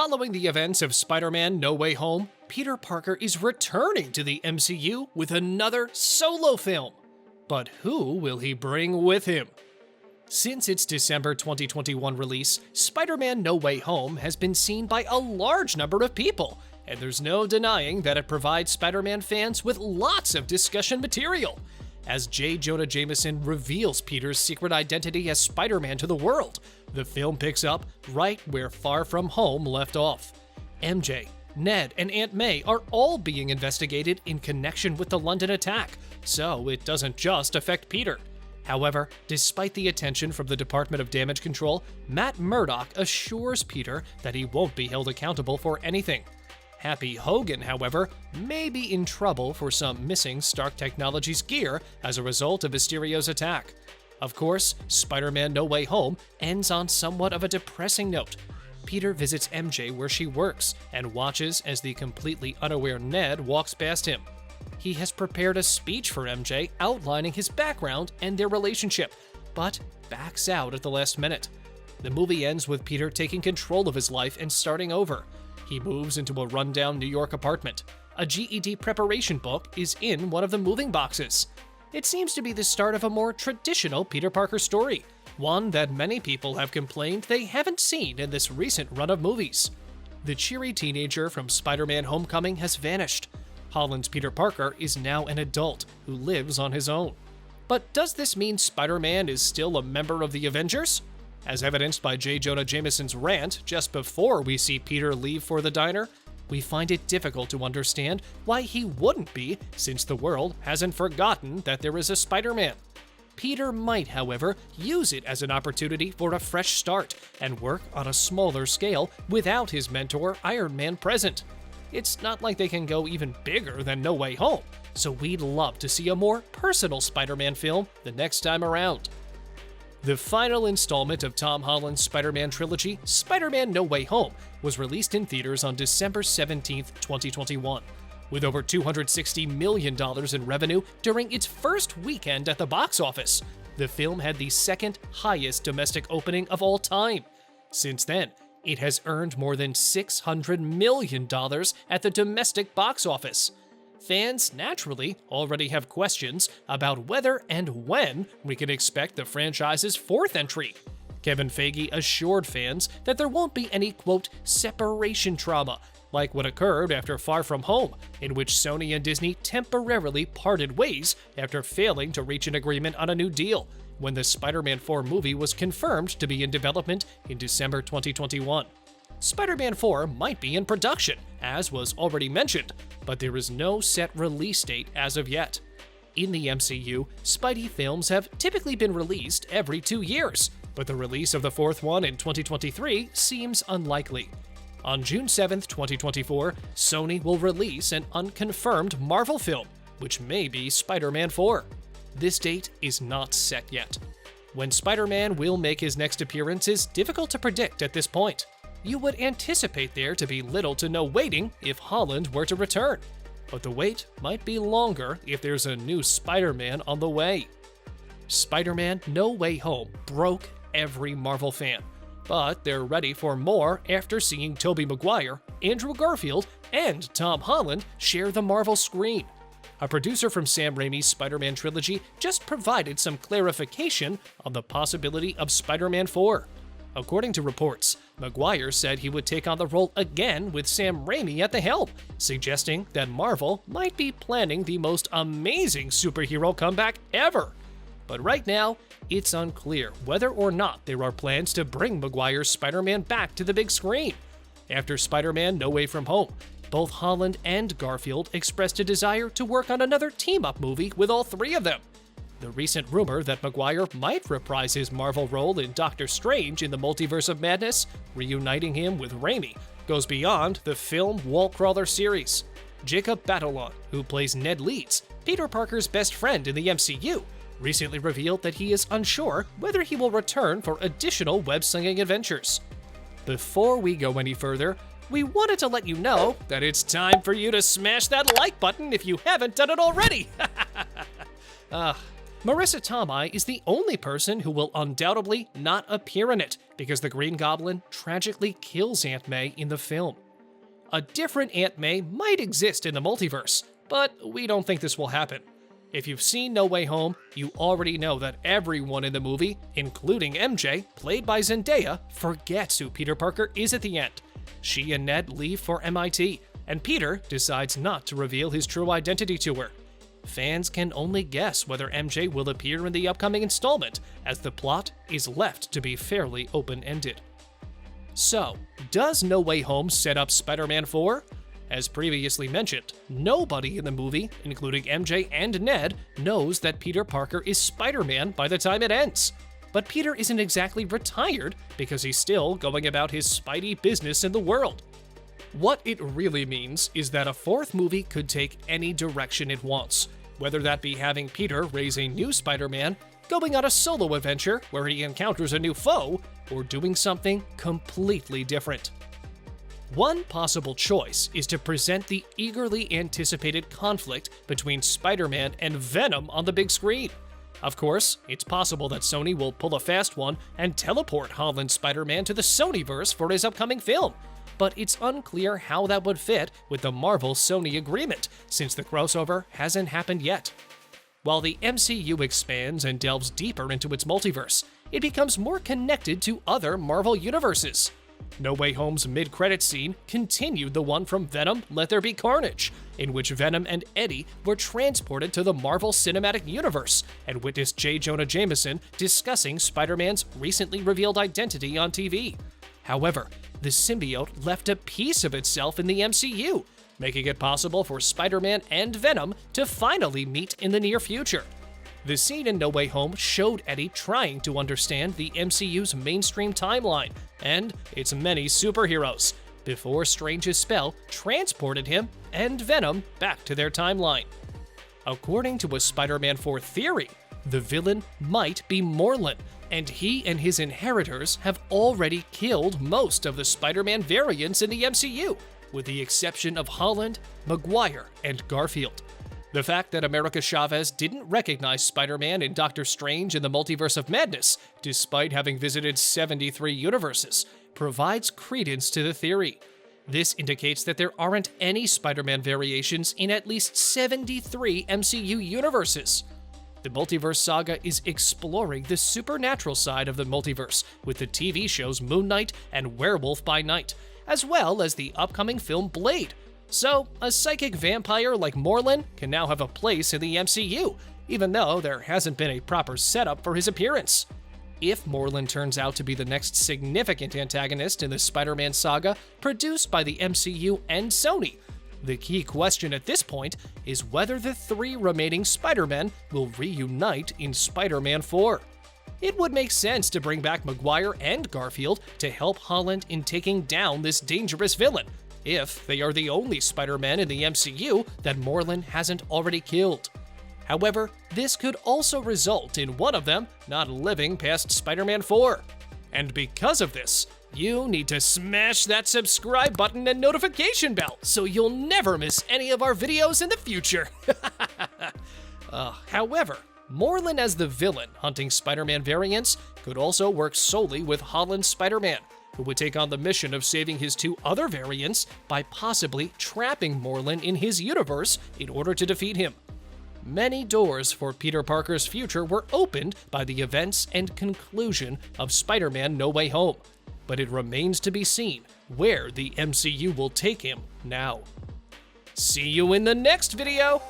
Following the events of Spider-Man No Way Home, Peter Parker is returning to the MCU with another solo film. But who will he bring with him? Since its December 2021 release, Spider-Man No Way Home has been seen by a large number of people, and there's no denying that it provides Spider-Man fans with lots of discussion material. As J. Jonah Jameson reveals Peter's secret identity as Spider-Man to the world, the film picks up right where Far From Home left off. MJ, Ned, and Aunt May are all being investigated in connection with the London attack, so it doesn't just affect Peter. However, despite the attention from the Department of Damage Control, Matt Murdock assures Peter that he won't be held accountable for anything. Happy Hogan, however, may be in trouble for some missing Stark Technologies gear as a result of Mysterio's attack. Of course, Spider-Man No Way Home ends on somewhat of a depressing note. Peter visits MJ where she works and watches as the completely unaware Ned walks past him. He has prepared a speech for MJ outlining his background and their relationship, but backs out at the last minute. The movie ends with Peter taking control of his life and starting over. He moves into a rundown New York apartment. A GED preparation book is in one of the moving boxes. It seems to be the start of a more traditional Peter Parker story, one that many people have complained they haven't seen in this recent run of movies. The cheery teenager from Spider-Man Homecoming has vanished. Holland's Peter Parker is now an adult who lives on his own. But does this mean Spider-Man is still a member of the Avengers? As evidenced by J. Jonah Jameson's rant just before we see Peter leave for the diner, we find it difficult to understand why he wouldn't be, since the world hasn't forgotten that there is a Spider-Man. Peter might, however, use it as an opportunity for a fresh start and work on a smaller scale without his mentor Iron Man present. It's not like they can go even bigger than No Way Home, so we'd love to see a more personal Spider-Man film the next time around. The final installment of Tom Holland's Spider-Man trilogy, Spider-Man No Way Home, was released in theaters on December 17, 2021. With over $260 million in revenue during its first weekend at the box office, the film had the second highest domestic opening of all time. Since then, it has earned more than $600 million at the domestic box office. Fans naturally already have questions about whether and when we can expect the franchise's fourth entry. Kevin Feige assured fans that there won't be any, quote, separation trauma, like what occurred after Far From Home, in which Sony and Disney temporarily parted ways after failing to reach an agreement on a new deal, when the Spider-Man 4 movie was confirmed to be in development in December 2021. Spider-Man 4 might be in production, as was already mentioned, but there is no set release date as of yet. In the MCU, Spidey films have typically been released every 2 years, but the release of the fourth one in 2023 seems unlikely. On June 7, 2024, Sony will release an unconfirmed Marvel film, which may be Spider-Man 4. This date is not set yet. When Spider-Man will make his next appearance is difficult to predict at this point. You would anticipate there to be little to no waiting if Holland were to return, but the wait might be longer if there's a new Spider-Man on the way. Spider-Man No Way Home broke every Marvel fan, but they're ready for more after seeing Tobey Maguire, Andrew Garfield, and Tom Holland share the Marvel screen. A producer from Sam Raimi's Spider-Man trilogy just provided some clarification on the possibility of Spider-Man 4. According to reports, Maguire said he would take on the role again with Sam Raimi at the helm, suggesting that Marvel might be planning the most amazing superhero comeback ever. But right now, it's unclear whether or not there are plans to bring Maguire's Spider-Man back to the big screen. After Spider-Man No Way From Home, both Holland and Garfield expressed a desire to work on another team-up movie with all three of them. The recent rumor that Maguire might reprise his Marvel role in Doctor Strange in the Multiverse of Madness, reuniting him with Raimi, goes beyond the film wall crawler series. Jacob Batalon, who plays Ned Leeds, Peter Parker's best friend in the MCU, recently revealed that he is unsure whether he will return for additional web-slinging adventures. Before we go any further, we wanted to let you know that it's time for you to smash that like button if you haven't done it already. Marissa Tomei is the only person who will undoubtedly not appear in it because the Green Goblin tragically kills Aunt May in the film. A different Aunt May might exist in the multiverse, but we don't think this will happen. If you've seen No Way Home, you already know that everyone in the movie, including MJ, played by Zendaya, forgets who Peter Parker is at the end. She and Ned leave for MIT, and Peter decides not to reveal his true identity to her. Fans can only guess whether MJ will appear in the upcoming installment, as the plot is left to be fairly open-ended. So, does No Way Home set up Spider-Man 4? As previously mentioned, nobody in the movie, including MJ and Ned, knows that Peter Parker is Spider-Man by the time it ends. But Peter isn't exactly retired because he's still going about his Spidey business in the world. What it really means is that a fourth movie could take any direction it wants, whether that be having Peter raise a new Spider-Man, going on a solo adventure where he encounters a new foe, or doing something completely different. One possible choice is to present the eagerly anticipated conflict between Spider-Man and Venom on the big screen. Of course, it's possible that Sony will pull a fast one and teleport Holland's Spider-Man to the Sonyverse for his upcoming film, but it's unclear how that would fit with the Marvel-Sony agreement, since the crossover hasn't happened yet. While the MCU expands and delves deeper into its multiverse, it becomes more connected to other Marvel universes. No Way Home's mid-credits scene continued the one from Venom: Let There Be Carnage, in which Venom and Eddie were transported to the Marvel Cinematic Universe and witnessed J. Jonah Jameson discussing Spider-Man's recently revealed identity on TV. However, the symbiote left a piece of itself in the MCU, making it possible for Spider-Man and Venom to finally meet in the near future. The scene in No Way Home showed Eddie trying to understand the MCU's mainstream timeline and its many superheroes, before Strange's spell transported him and Venom back to their timeline. According to a Spider-Man 4 theory, the villain might be Morlun, and he and his inheritors have already killed most of the Spider-Man variants in the MCU, with the exception of Holland, Maguire, and Garfield. The fact that America Chavez didn't recognize Spider-Man in Doctor Strange in the Multiverse of Madness, despite having visited 73 universes, provides credence to the theory. This indicates that there aren't any Spider-Man variations in at least 73 MCU universes. The multiverse saga is exploring the supernatural side of the multiverse with the TV shows Moon Knight and Werewolf by Night, as well as the upcoming film Blade. So, a psychic vampire like Morlun can now have a place in the MCU, even though there hasn't been a proper setup for his appearance. If Morlun turns out to be the next significant antagonist in the Spider-Man saga produced by the MCU and Sony, the key question at this point is whether the three remaining Spider-Men will reunite in Spider-Man 4. It would make sense to bring back Maguire and Garfield to help Holland in taking down this dangerous villain, if they are the only Spider-Man in the MCU that Morlun hasn't already killed. However, this could also result in one of them not living past Spider-Man 4. And because of this, you need to smash that subscribe button and notification bell so you'll never miss any of our videos in the future. However, Morlun as the villain hunting Spider-Man variants could also work solely with Holland's Spider-Man, who would take on the mission of saving his two other variants by possibly trapping Morlun in his universe in order to defeat him. Many doors for Peter Parker's future were opened by the events and conclusion of Spider-Man: No Way Home, but it remains to be seen where the MCU will take him now. See you in the next video!